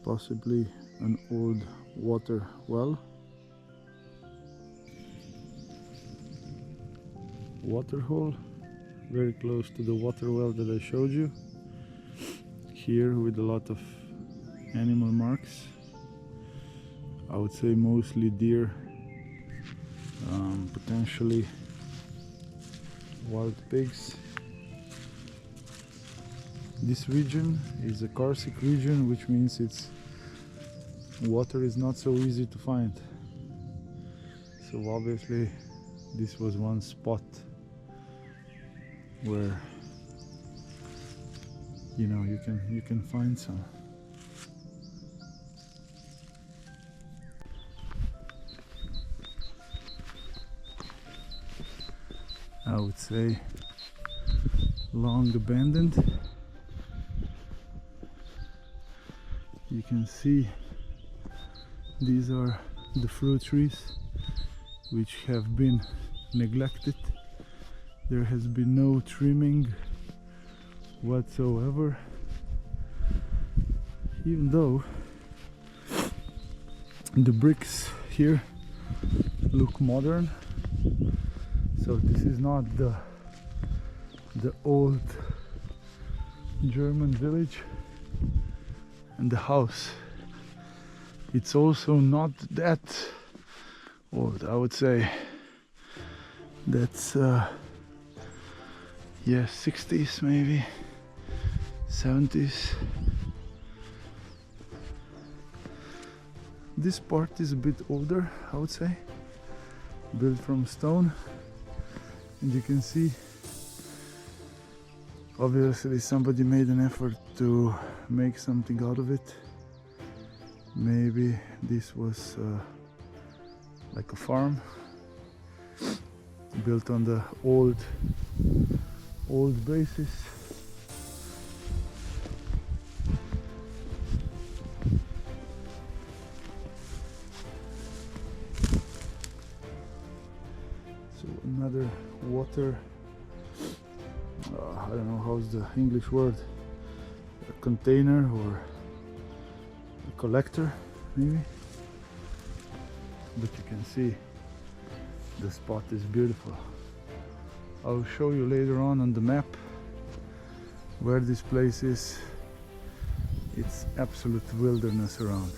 possibly an old water well. Water hole, very close to the water well that I showed you. Here with a lot of animal marks. I would say mostly deer, potentially wild pigs. This region is a karst region, which means its water is not so easy to find. So obviously this was one spot where you know you can find some. I would say long abandoned. You can see these are the fruit trees which have been neglected. There has been no trimming whatsoever, even though the bricks here look modern. So this is not the old German village, and the house, it's also not that old. I would say that's yeah, 60s maybe, 70s. This part is a bit older, I would say, built from stone, and you can see obviously somebody made an effort to make something out of it. Maybe this was like a farm built on the old basis. So another water, I don't know how's the English word, a container or a collector maybe, but you can see the spot is beautiful. I'll show you later on the map where this place is. It's absolute wilderness around.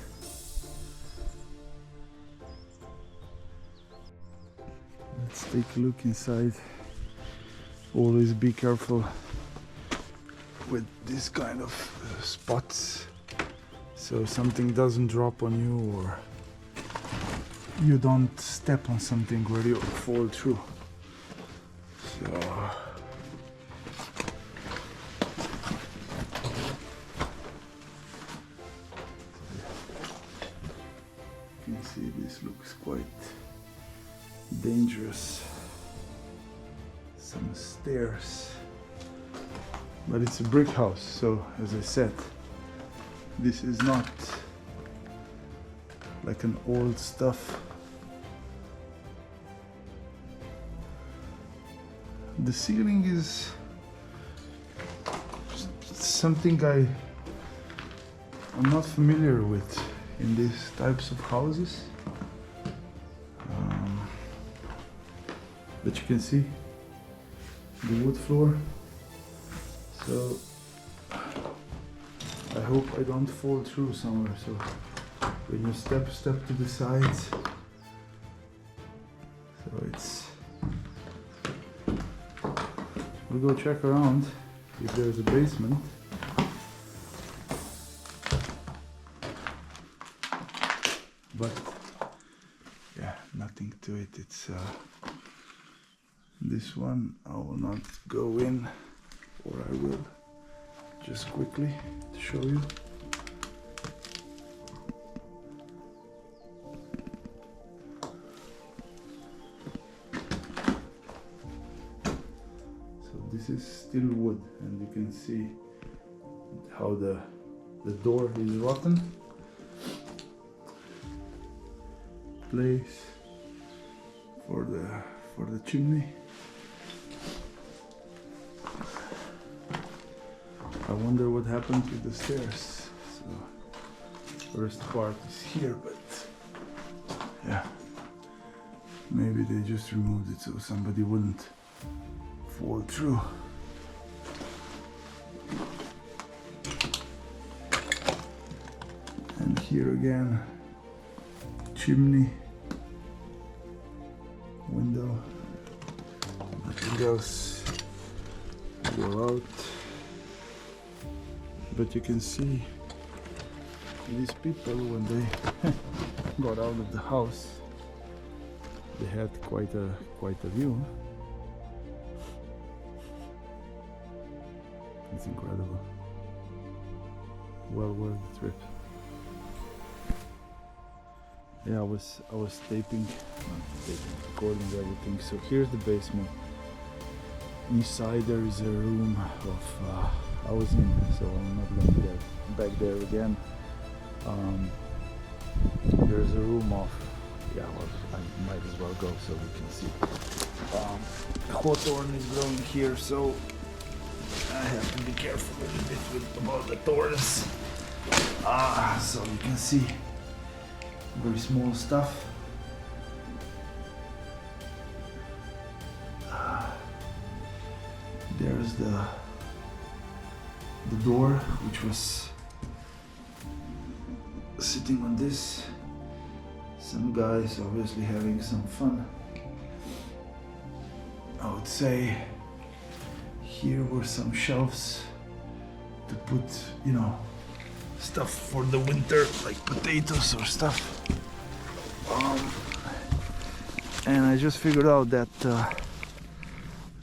Let's take a look inside. Always be careful with this kind of spots, so something doesn't drop on you or you don't step on something where you fall through. So you can see this looks quite dangerous. Some stairs, but it's a brick house, so as I said, this is not like an old stuff. The ceiling is something I'm not familiar with in these types of houses, but you can see the wood floor. So I hope I don't fall through somewhere. So when you step to the sides, so it's, we'll go check around if there's a basement. But yeah, nothing to it. It's this one I will not go in, or I will just quickly to show you. So this is still wood, and you can see how the door is rotten. Place for the chimney. I wonder what happened with the stairs. So First part is here, but yeah, maybe they just removed it so somebody wouldn't fall through. And here again, chimney, window, nothing else, go out. But you can see these people, when they got out of the house, they had quite a view. It's incredible. Well worth the trip. Yeah, I was recording everything. So here's the basement. Inside there is a room of I was in, so I'm not going to get back there again. There's a room of, yeah, well, I might as well go so we can see. Hawthorn is growing here, so I have to be careful a little bit with all the thorns. So you can see very small stuff. There's the door, which was sitting on this. Some guys obviously having some fun. I would say here were some shelves to put, you know, stuff for the winter, like potatoes or stuff. And I just figured out that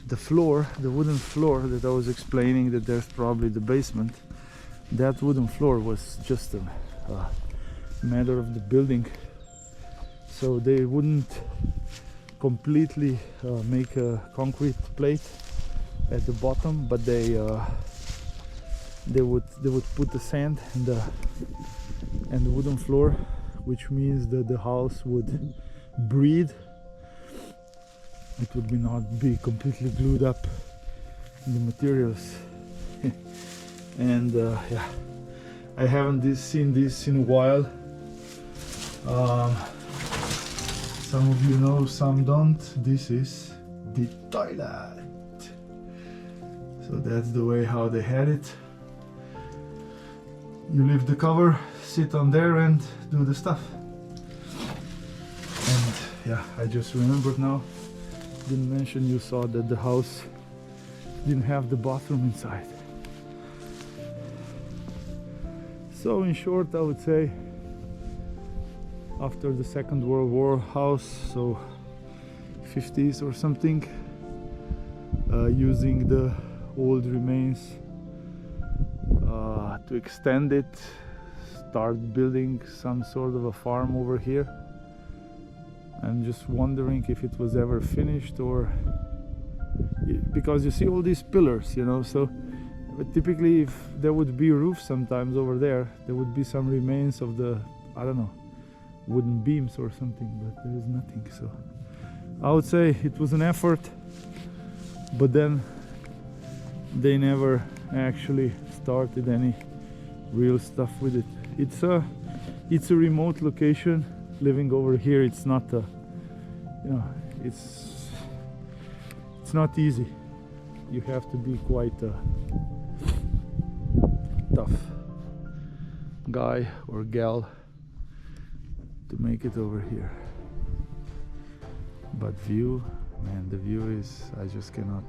the floor, the wooden floor that I was explaining, that there's probably the basement, that wooden floor was just a matter of the building. So they wouldn't completely make a concrete plate at the bottom, but they would put the sand and the wooden floor, which means that the house would breathe. It would not be completely glued up in the materials. And yeah, I haven't seen this in a while. Some of you know, some don't. This is the toilet. So that's the way how they had it. You lift the cover, sit on there and do the stuff. And yeah, I just remembered now, didn't mention, you saw that the house didn't have the bathroom inside. So in short, I would say after the Second World War house, so 50s or something, using the old remains to extend it, start building some sort of a farm over here. I'm just wondering if it was ever finished, or because you see all these pillars, you know, so but typically if there would be a roof sometimes over there, there would be some remains of the, I don't know, wooden beams or something, but there is nothing. So I would say it was an effort, but then they never actually started any real stuff with it. It's a remote location. Living over here, it's not you know, it's not easy. You have to be quite a tough guy or gal to make it over here. But view, man, the view is, I just cannot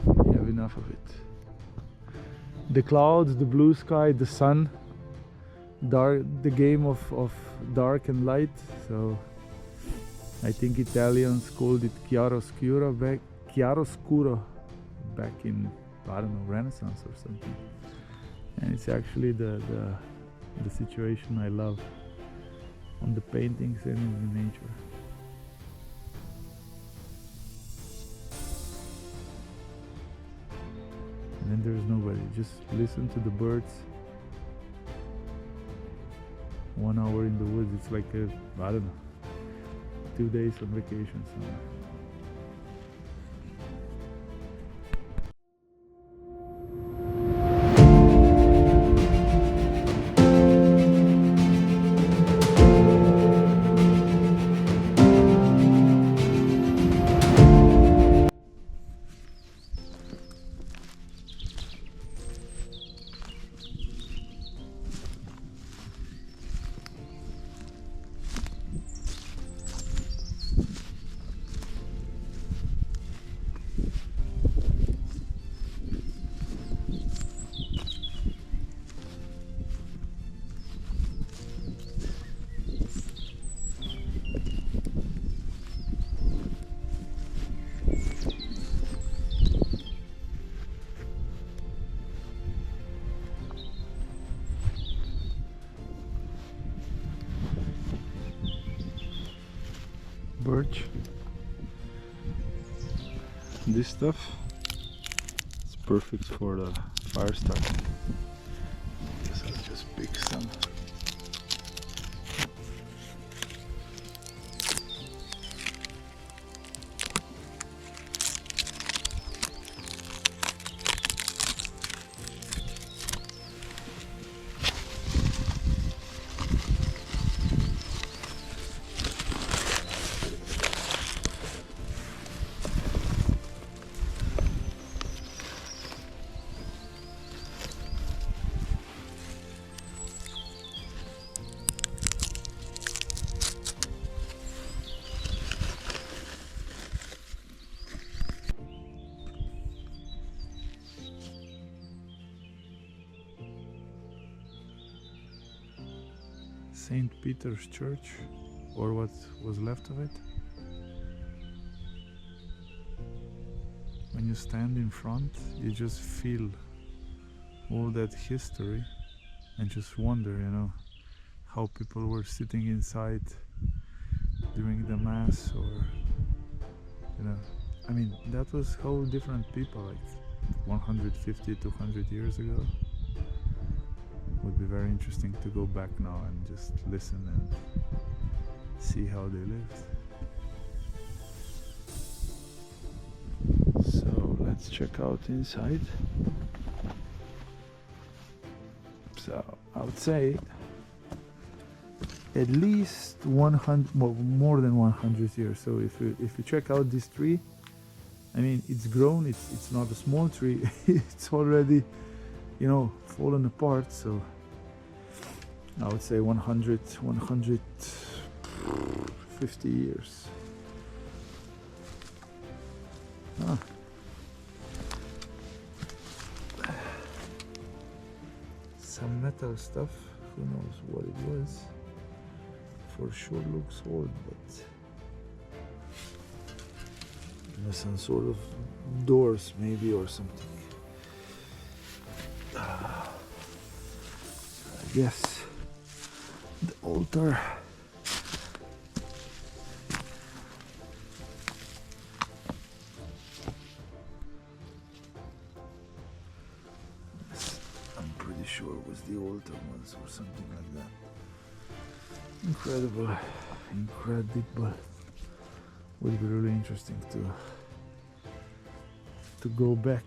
have enough of it. The clouds, the blue sky, the sun, dark, the game of dark and light. So I think Italians called it chiaroscuro back in, I don't know, Renaissance or something. And it's actually the situation I love on the paintings and in the nature. And then there's nobody, just listen to the birds. 1 hour in the woods, it's like a, I don't know, 2 days on vacation somewhere. birch. This stuff is perfect for the fire starting. Guess I'll just pick some. St. Peter's Church, or what was left of it. When you stand in front, you just feel all that history and just wonder, you know, how people were sitting inside during the mass, or, you know, I mean, that was whole different people, like 150, 200 years ago. Would be very interesting to go back now and just listen and see how they lived. So let's check out inside. So I would say at least 100, more than 100 years. So if you check out this tree, I mean, it's grown. It's not a small tree. It's already, you know, fallen apart. So I would say 150 years. Ah. Some metal stuff, who knows what it was. For sure looks old, but some sort of doors maybe, or something. I guess the altar. Yes, I'm pretty sure it was the altar once or something like that. Incredible, incredible. Would be really interesting to go back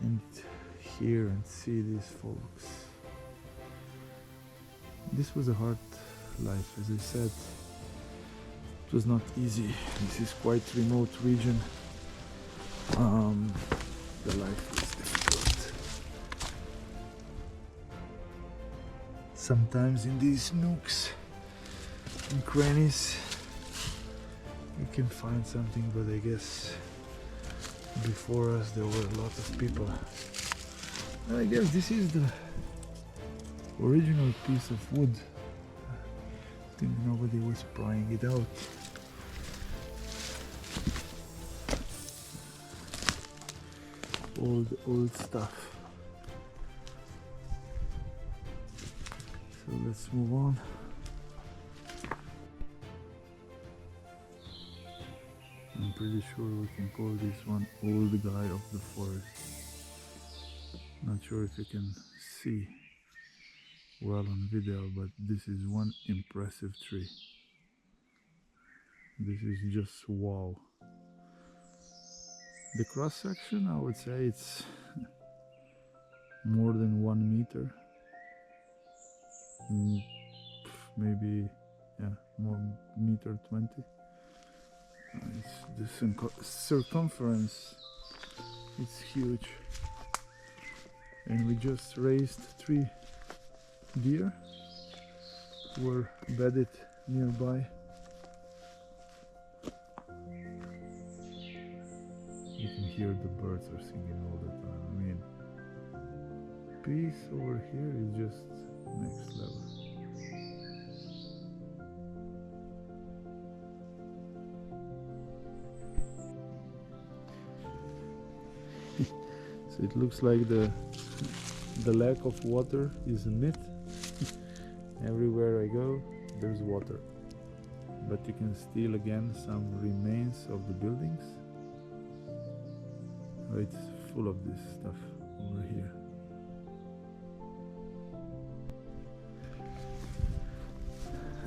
and hear and see these folks. This was a hard life, as I said. It was not easy. This is quite remote region. The life was difficult. Sometimes in these nooks and crannies you can find something, but I guess before us there were a lot of people. I guess this is the original piece of wood. I think nobody was prying it out. Old stuff. So let's move on. I'm pretty sure we can call this one Old Guy of the Forest. Not sure if you can see well on video, but this is one impressive tree. This is just wow. The cross section, I would say it's more than 1 meter. Maybe, yeah, more meter 20. The circumference is huge. And we just raised 3 deer who were bedded nearby. You can hear the birds are singing all the time. I mean, peace over here is just next level. So it looks like the lack of water is a myth. Everywhere I go, there's water. but you can still again some remains of the buildings. It's full of this stuff over here.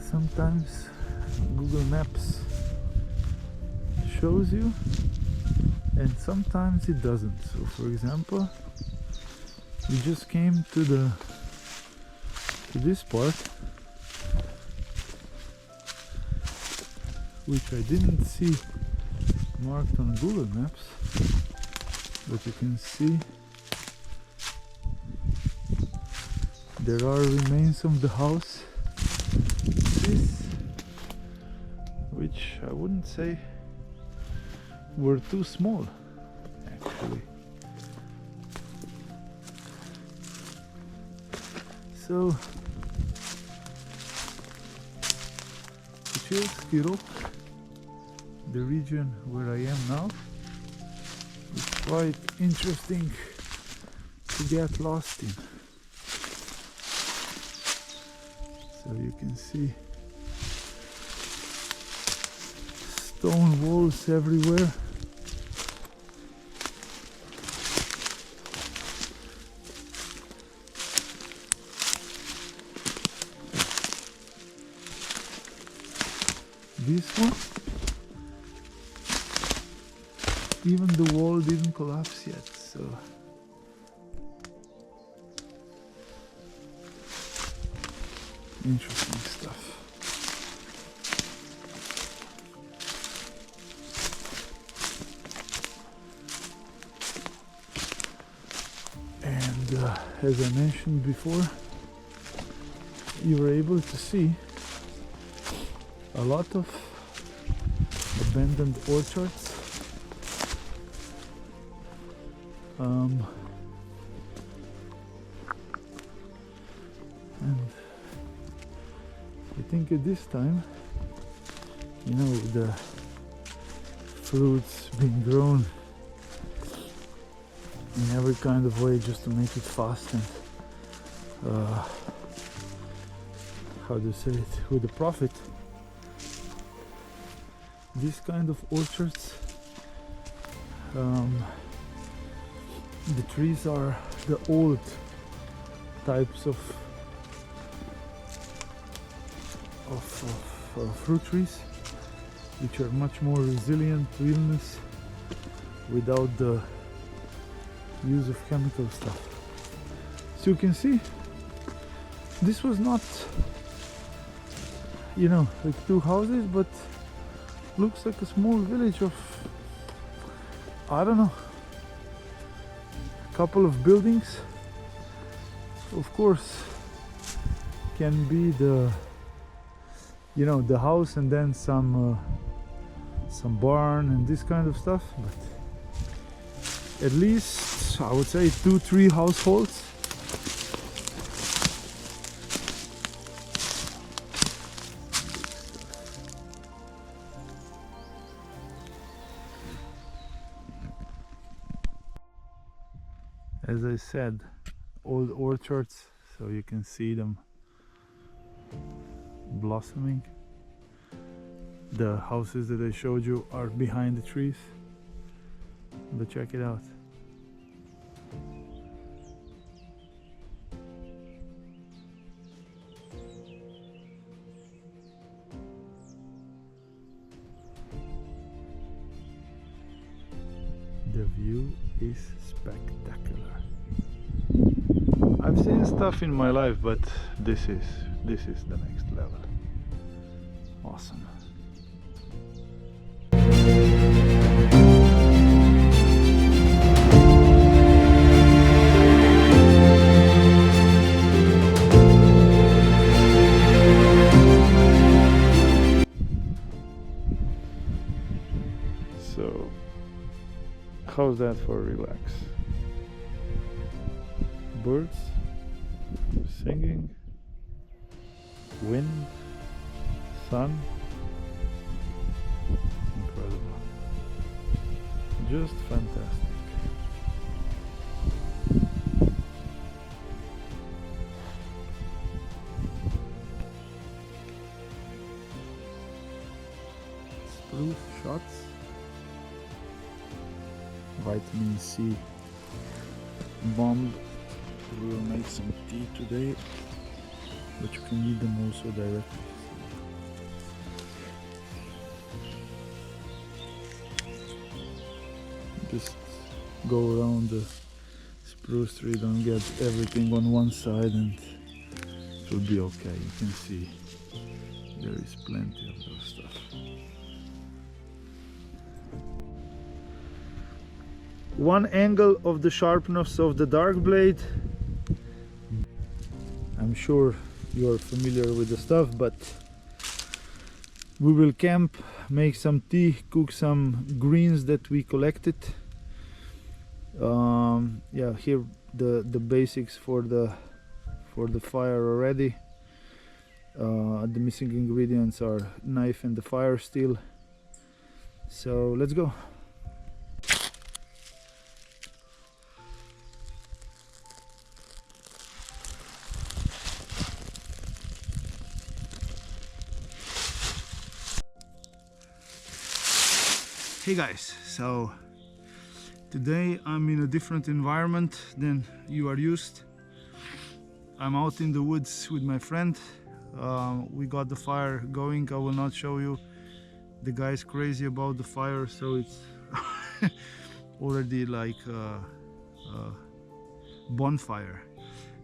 Sometimes Google Maps shows you and sometimes it doesn't. So for example, we just came to this part, which I didn't see marked on Google Maps, but you can see there are remains of the house, which I wouldn't say were too small actually. So Bushcraft, the region where I am now, is quite interesting to get lost in. So you can see stone walls everywhere. This one, even the wall didn't collapse yet, so interesting stuff. And as I mentioned before, you were able to see a lot of abandoned orchards. And I think at this time, you know, the fruits being grown in every kind of way just to make it fast and how to say it, with a profit. These kind of orchards, the trees are the old types of fruit trees, which are much more resilient to illness without the use of chemical stuff. So you can see this was not, you know, like 2 houses, but looks like a small village of, I don't know, a couple of buildings. Of course can be the, you know, the house and then some barn and this kind of stuff, but at least I would say 2-3 households. As I said, old orchards, so you can see them blossoming. The houses that I showed you are behind the trees, but check it out. The view is spectacular. I've seen stuff in my life, but this is the next level. Awesome. So, how's that for relax? Birds singing, wind, sun, incredible, just fantastic. spruce shots. Vitamin C bomb. We will make some tea today, but you can eat them also directly. Just go around the spruce tree, don't get everything on one side, and it will be okay. You can see there is plenty of those stuff. One angle of the sharpness of the dark blade. I'm sure you are familiar with the stuff, but we will camp, make some tea, cook some greens that we collected. Yeah, here the basics for the fire already. The missing ingredients are knife and the Firesteel. So let's go. Hey guys, so today I'm in a different environment than you are used. I'm out in the woods with my friend. We got the fire going. I will not show you. The guy's crazy about the fire, so it's already like a bonfire.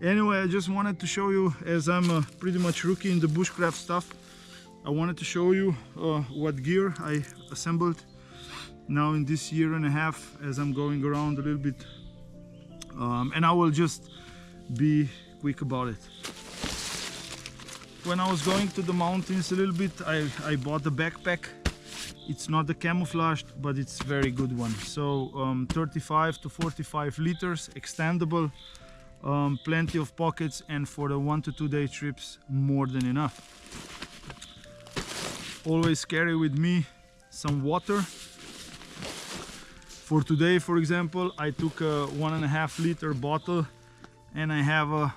Anyway, I just wanted to show you, as I'm pretty much rookie in the bushcraft stuff, I wanted to show you what gear I assembled now in this year and a half as I'm going around a little bit, and I will just be quick about it. When I was going to the mountains a little bit, I bought a backpack. It's not the camouflaged, but it's very good one. So 35 to 45 liters, extendable, plenty of pockets, and for the 1 to 2 day trips, more than enough. Always carry with me some water. For today, for example, I took a 1.5 liter bottle, and I have a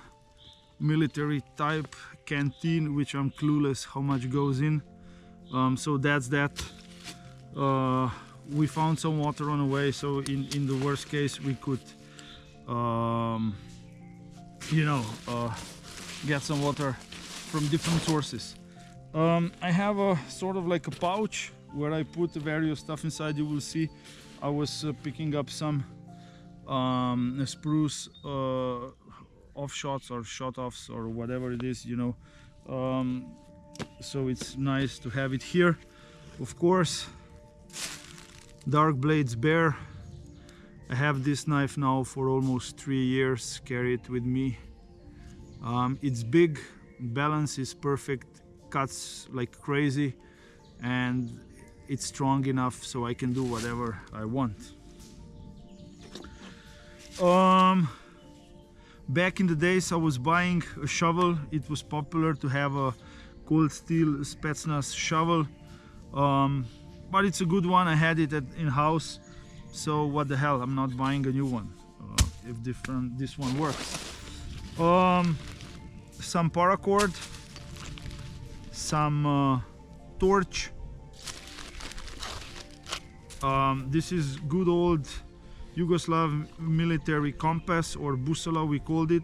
military type canteen, which I'm clueless how much goes in. So that's that. We found some water on the way, so in the worst case we could get some water from different sources. I have a sort of like a pouch where I put various stuff inside. You will see I was picking up some spruce offshots or shot-offs or whatever it is, so it's nice to have it here. Of course, dark blades bare. I have this knife now for almost 3 years, carry it with me. It's big, balance is perfect, cuts like crazy, and it's strong enough so I can do whatever I want. Back in the days I was buying a shovel. It was popular to have a cold steel Spetsnaz shovel, but it's a good one. I had it in house, so what the hell, I'm not buying a new one if this one works. Some paracord, some torch. This is good old Yugoslav military compass, or bussola we called it.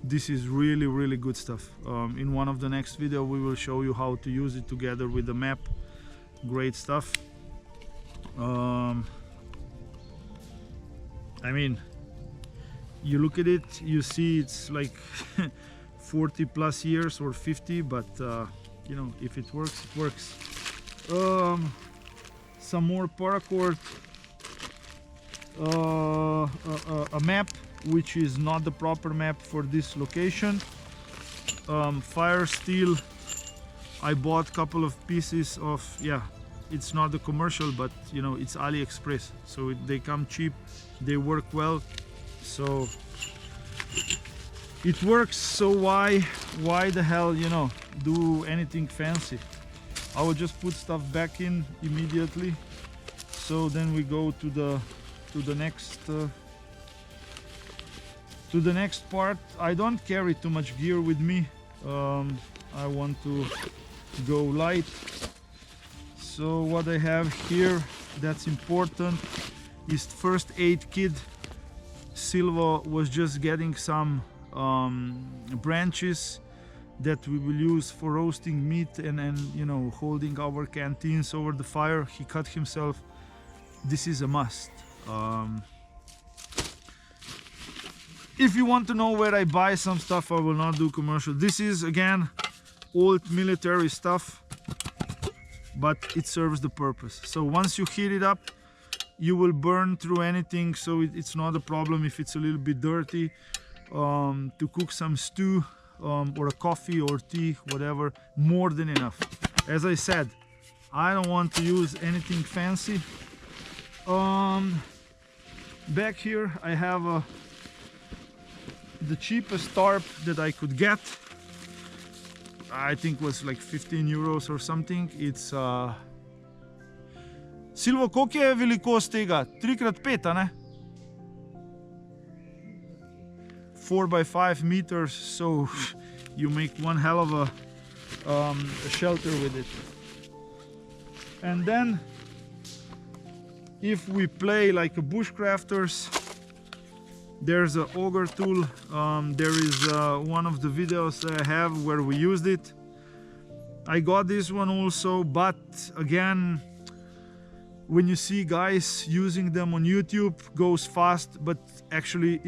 This is really good stuff. In one of the next video we will show you how to use it together with the map. Great stuff. I mean, you look at it, you see it's like 40 plus years or 50, but if it works, it works. Some more paracord, a map which is not the proper map for this location, Firesteel. I bought a couple of pieces of, it's not the commercial, but it's AliExpress, so they come cheap, they work well, so it works. So why the hell do anything fancy? I will just put stuff back in immediately. So then we go to the next part. I don't carry too much gear with me. I want to go light, So what I have here that's important is first aid kit. Silva was just getting some branches that we will use for roasting meat and you know, holding our canteens over the fire. He cut himself. This is a must. If you want to know where I buy some stuff, I will not do commercial. This is again old military stuff, but it serves the purpose. So once you heat it up, you will burn through anything, so it's not a problem if it's a little bit dirty. To cook some stew or a coffee or tea, whatever, more than enough. As I said, I don't want to use anything fancy. Back here I have the cheapest tarp that I could get. I think was like 15 euros or something. It's Silvo, koliko je velikost tega? 3x5, a ne? 4 by 5 meters, so you make one hell of a shelter with it. And then if we play like a bushcrafters, there's an auger tool. There is one of the videos I have where we used it. I got this one also, but again, when you see guys using them on YouTube, goes fast, but actually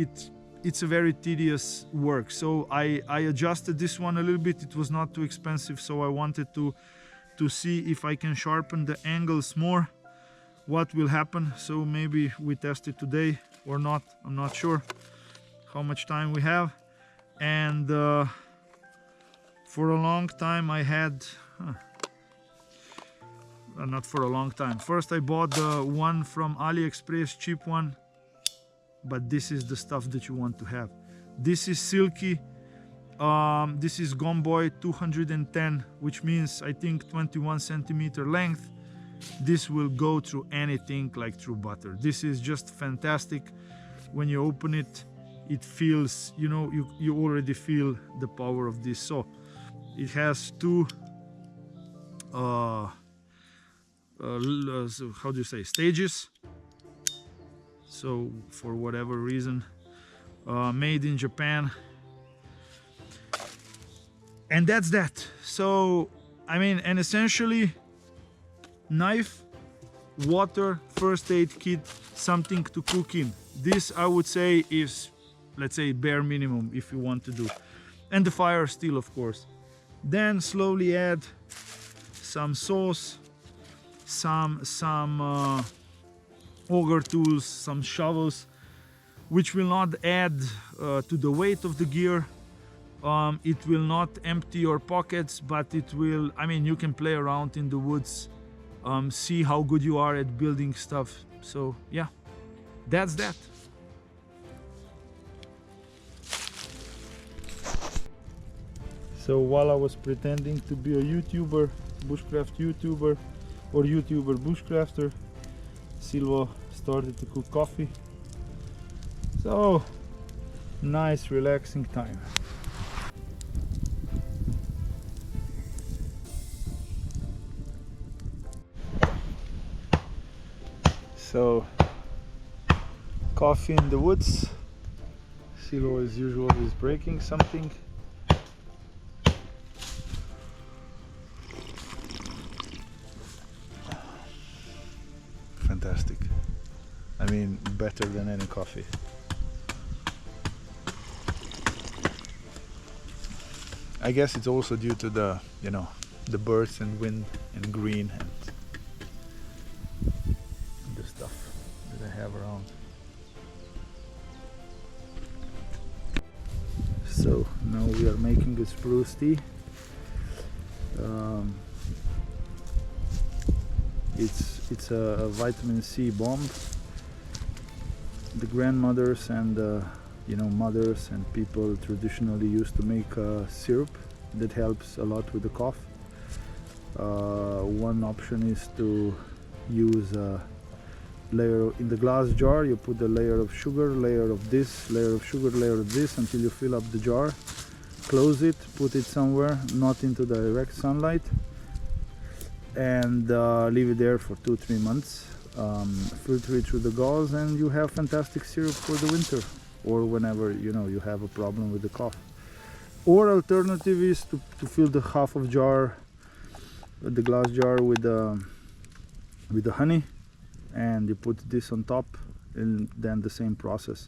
it's a very tedious work. So I adjusted this one a little bit. It was not too expensive, so I wanted to see if I can sharpen the angles more, what will happen. So maybe we test it today or not. I'm not sure how much time we have. And for a long time I had not for a long time. First I bought the one from AliExpress, cheap one, but this is the stuff that you want to have. This is silky. This is Gomboy 210, which means I think 21 centimeter length. This will go through anything like through butter. This is just fantastic. When you open it, it feels, you know, you already feel the power of this. So it has two so how do you say, stages. So for whatever reason, made in Japan. And that's that. So I mean, and essentially knife, water, first aid kit, something to cook in. This I would say is, let's say, bare minimum if you want to do. And the Firesteel, of course. Then slowly add some sauce, some auger tools, some shovels, which will not add to the weight of the gear. It will not empty your pockets, but it will, I mean, you can play around in the woods, see how good you are at building stuff. So yeah, that's that. So while I was pretending to be a YouTuber, bushcraft YouTuber, or YouTuber bushcrafter, Silva started to cook coffee. So nice relaxing time. So coffee in the woods. Silva as usual is breaking something. Fantastic. I mean, better than any coffee. I guess it's also due to the, you know, the birds and wind and green and the stuff that I have around. So now we are making a spruce tea. It's a vitamin C bomb. The grandmothers and you know, mothers and people traditionally used to make syrup that helps a lot with the cough. One option is to use a layer in the glass jar. You put a layer of sugar, layer of this, layer of sugar, layer of this, until you fill up the jar. Close it, put it somewhere, not into direct sunlight, and leave it there for 2-3 months. Filter it through the gauze, and you have fantastic syrup for the winter, or whenever you have a problem with the cough. Or alternative is to fill the half of jar, the glass jar, with the honey, and you put this on top, and then the same process.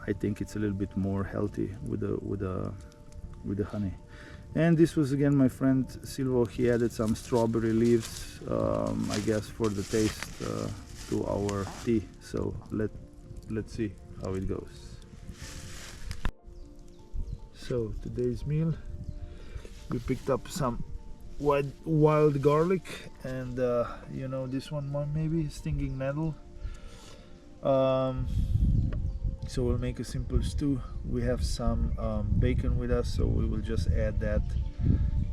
I think it's a little bit more healthy with the honey. And this was again my friend Silvo. He added some strawberry leaves, I guess for the taste, to our tea. So let's see how it goes. So today's meal, we picked up some wild garlic, and this one maybe stinging nettle. So we'll make a simple stew. We have some bacon with us, so we will just add that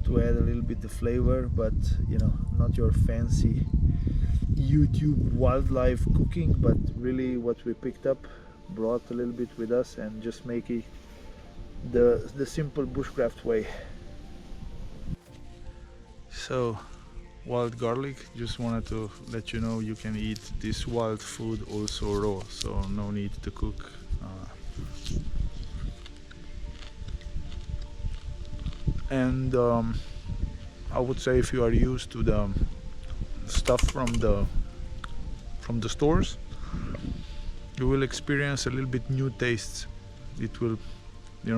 to add a little bit of flavor, but not your fancy YouTube wildlife cooking, but really what we picked up, brought a little bit with us, and just make it the simple bushcraft way. So wild garlic, just wanted to let you know you can eat this wild food also raw, so no need to cook. And I would say if you are used to the stuff from the stores, you will experience a little bit new tastes. It will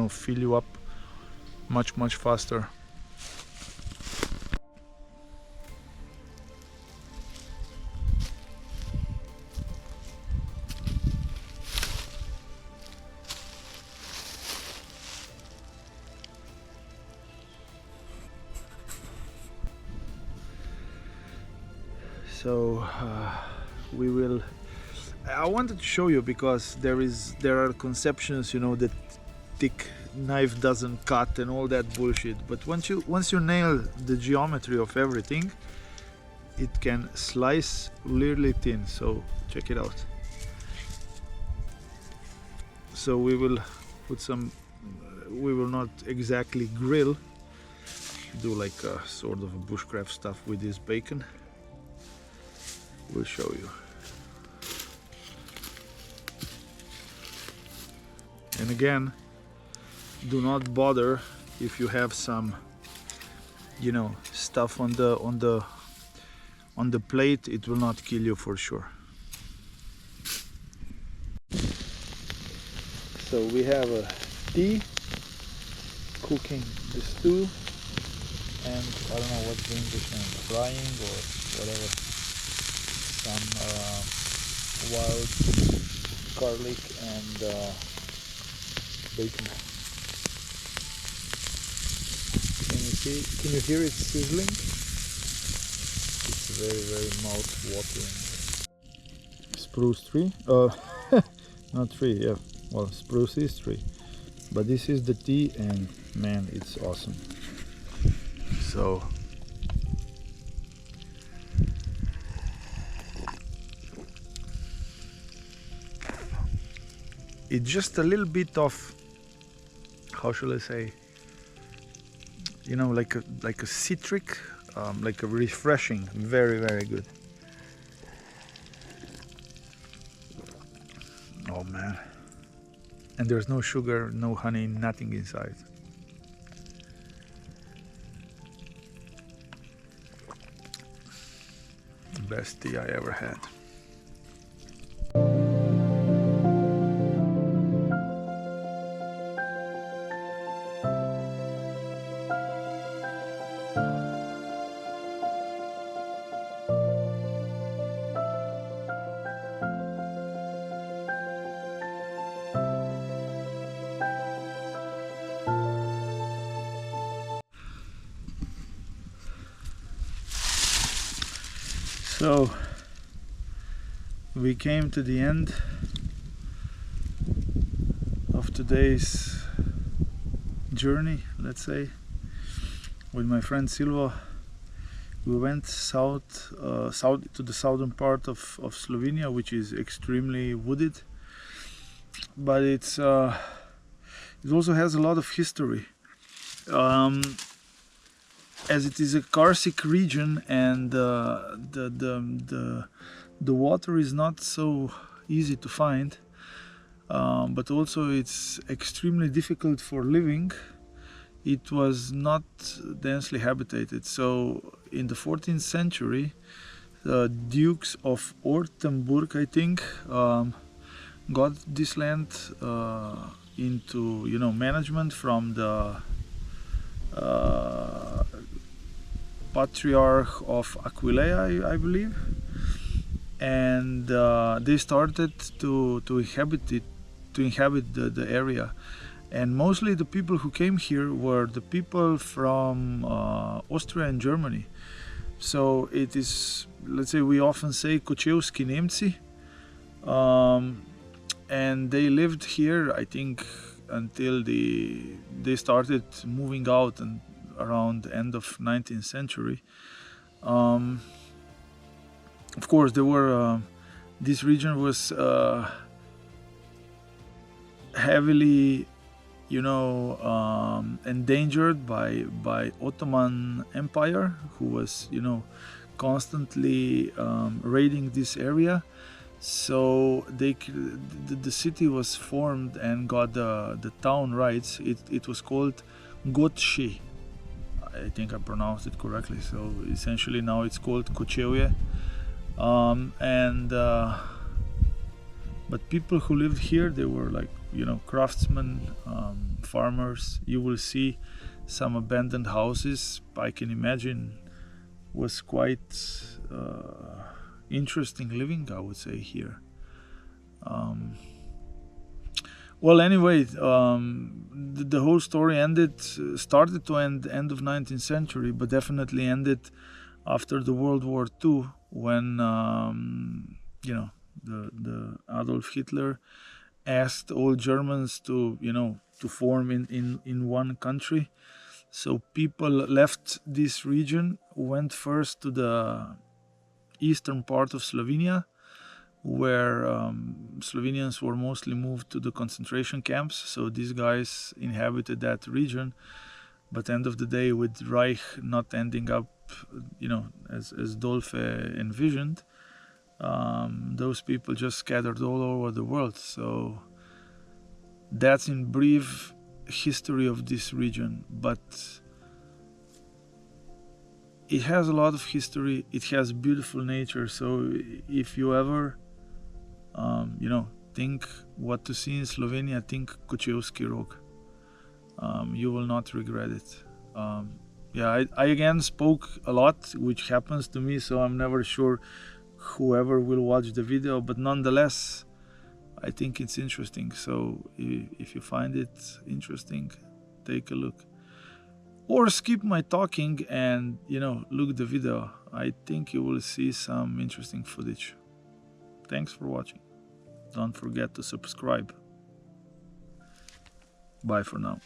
fill you up much faster. So I wanted to show you, because there are conceptions, that thick knife doesn't cut and all that bullshit, but once you nail the geometry of everything, it can slice really thin. So check it out. So we will not exactly grill, do like a sort of a bushcraft stuff with this bacon. We'll show you. And again, do not bother if you have some stuff on the plate. It will not kill you for sure. So we have a tea, cooking the stew, and I don't know what's the English name, frying or whatever, some wild garlic and bacon. Can you hear it sizzling? It's very mouth-watering. Spruce tree? Not tree, yeah. Well, spruce is tree. But this is the tea, and man, it's awesome. So it's just a little bit of, how should I say, like a citric, like a refreshing, very good. Oh man. And there's no sugar, no honey, nothing inside. The best tea I ever had. So we came to the end of today's journey, let's say, with my friend Silva. We went south to the southern part of Slovenia, which is extremely wooded, but it also has a lot of history. as it is a Karsic region, and the water is not so easy to find, but also it's extremely difficult for living. It was not densely habitated. So in the 14th century, the Dukes of Ortenburg, I think, got this land into, you know, management from the Patriarch of Aquileia, I believe, and they started to inhabit the area. And mostly the people who came here were the people from Austria and Germany. So it is, let's say, we often say Koczewski Niemcy, and they lived here, I think, until they started moving out and around the end of 19th century. Of course, there were this region was heavily, you know, endangered by Ottoman Empire, who was, you know, constantly raiding this area. So the city was formed and got the town rights. It was called Gotshi. I think I pronounced it correctly. So essentially now it's called Kočevje. But people who lived here, they were like, you know, craftsmen, farmers. You will see some abandoned houses. I can imagine was quite interesting living, I would say, here. Well, anyway, the whole story started to end of 19th century, but definitely ended after the World War II, when you know, the Adolf Hitler asked all Germans to, you know, to form in one country. So people left this region, went first to the eastern part of Slovenia, where Slovenians were mostly moved to the concentration camps. So these guys inhabited that region, but end of the day, with Reich not ending up, you know, as Dolphe envisioned, those people just scattered all over the world. So that's in brief history of this region, but it has a lot of history. It has beautiful nature. So if you ever you know, think what to see in Slovenia, think Kočevski Rog. You will not regret it. Yeah, I again spoke a lot, which happens to me, so I'm never sure whoever will watch the video, but nonetheless, I think it's interesting. So if you find it interesting, take a look. Or skip my talking and, you know, look the video. I think you will see some interesting footage. Thanks for watching. Don't forget to subscribe. Bye for now.